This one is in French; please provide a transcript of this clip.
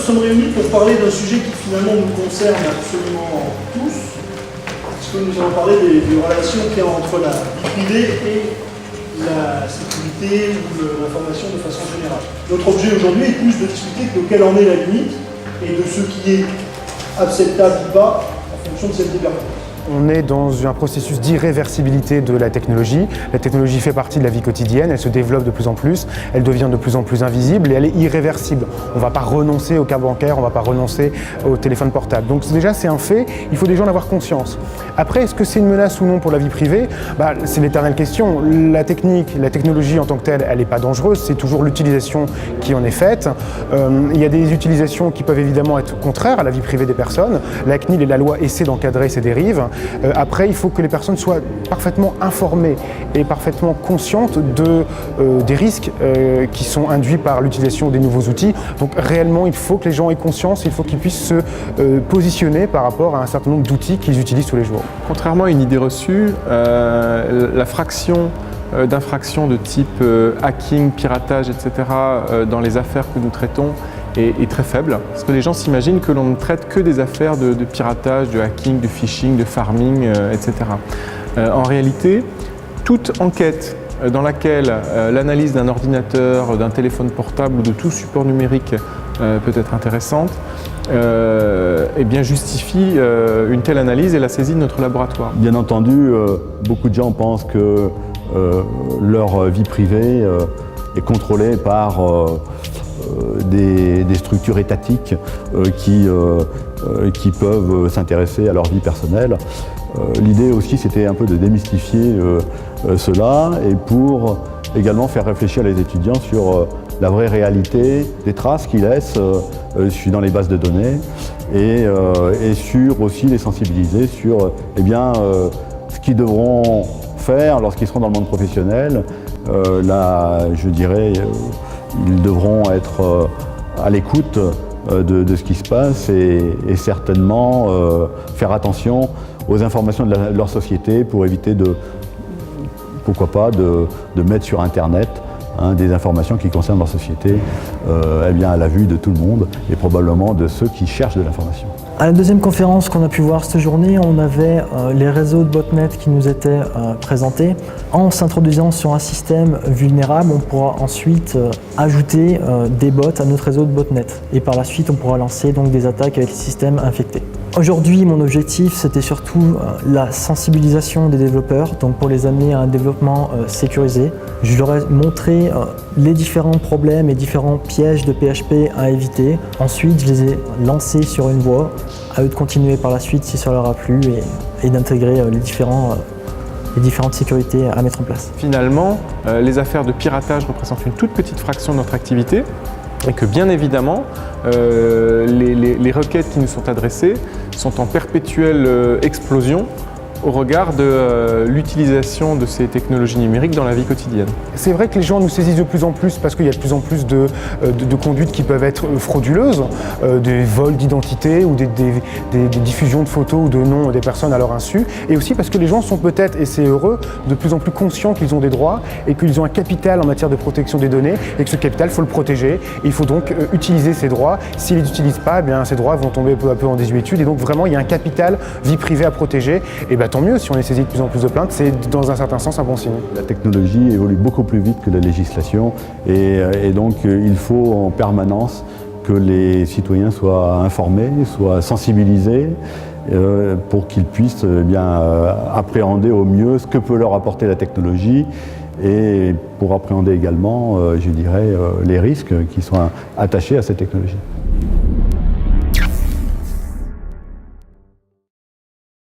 sommes réunis pour parler d'un sujet qui finalement nous concerne absolument tous, puisque nous allons parler des relations qu'il y a entre la vie privée et la sécurité ou l'information de façon générale. Notre objet aujourd'hui est plus de discuter de quelle en est la limite et de ce qui est acceptable ou pas en fonction de cette liberté. On est dans un processus d'irréversibilité de la technologie. La technologie fait partie de la vie quotidienne, elle se développe de plus en plus, elle devient de plus en plus invisible et elle est irréversible. On ne va pas renoncer aux cartes bancaires, on ne va pas renoncer au téléphone portable. Donc déjà c'est un fait, il faut déjà en avoir conscience. Après, est-ce que c'est une menace ou non pour la vie privée? C'est l'éternelle question. La technologie en tant que telle, elle n'est pas dangereuse, c'est toujours l'utilisation qui en est faite. Il y a des utilisations qui peuvent évidemment être contraires à la vie privée des personnes. La CNIL et la loi essaient d'encadrer ces dérives. Après, il faut que les personnes soient parfaitement informées et parfaitement conscientes des risques qui sont induits par l'utilisation des nouveaux outils. Donc réellement, il faut que les gens aient conscience, il faut qu'ils puissent se positionner par rapport à un certain nombre d'outils qu'ils utilisent tous les jours. Contrairement à une idée reçue, la fraction d'infractions de type hacking, piratage, etc. Dans les affaires que nous traitons est très faible, parce que les gens s'imaginent que l'on ne traite que des affaires de piratage, de hacking, de phishing, de farming, etc. En réalité, toute enquête dans laquelle l'analyse d'un ordinateur, d'un téléphone portable ou de tout support numérique peut être intéressante, justifie une telle analyse et la saisie de notre laboratoire. Bien entendu, beaucoup de gens pensent que leur vie privée est contrôlée par des structures étatiques qui peuvent s'intéresser à leur vie personnelle. L'idée aussi, c'était un peu de démystifier cela et pour également faire réfléchir les étudiants sur la vraie réalité des traces qu'ils laissent dans les bases de données et sur aussi les sensibiliser sur ce qu'ils devront faire lorsqu'ils seront dans le monde professionnel. Je dirais, ils devront être à l'écoute de ce qui se passe et certainement faire attention aux informations de leur société pour éviter pourquoi pas, de mettre sur Internet des informations qui concernent leur société à la vue de tout le monde et probablement de ceux qui cherchent de l'information. À la deuxième conférence qu'on a pu voir cette journée, on avait les réseaux de botnet qui nous étaient présentés. En s'introduisant sur un système vulnérable, on pourra ensuite ajouter des bots à notre réseau de botnet. Et par la suite, on pourra lancer donc des attaques avec les systèmes infectés. Aujourd'hui, mon objectif, c'était surtout la sensibilisation des développeurs, donc pour les amener à un développement sécurisé. Je leur ai montré les différents problèmes et différents pièges de PHP à éviter. Ensuite, je les ai lancés sur une voie, à eux de continuer par la suite si ça leur a plu et d'intégrer les différentes sécurités à mettre en place. Finalement, les affaires de piratage représentent une toute petite fraction de notre activité. Et que bien évidemment, les requêtes qui nous sont adressées sont en perpétuelle explosion au regard de l'utilisation de ces technologies numériques dans la vie quotidienne. C'est vrai que les gens nous saisissent de plus en plus parce qu'il y a de plus en plus de conduites qui peuvent être frauduleuses, des vols d'identité ou des diffusions de photos ou de noms des personnes à leur insu, et aussi parce que les gens sont peut-être, et c'est heureux, de plus en plus conscients qu'ils ont des droits et qu'ils ont un capital en matière de protection des données et que ce capital, il faut le protéger et il faut donc utiliser ces droits. S'ils ne les utilisent pas, ces droits vont tomber peu à peu en désuétude et donc vraiment il y a un capital vie privée à protéger. Et tant mieux, si on est saisi de plus en plus de plaintes, c'est dans un certain sens un bon signe. La technologie évolue beaucoup plus vite que la législation et donc il faut en permanence que les citoyens soient informés, soient sensibilisés pour qu'ils puissent appréhender au mieux ce que peut leur apporter la technologie et pour appréhender également, les risques qui sont attachés à cette technologie.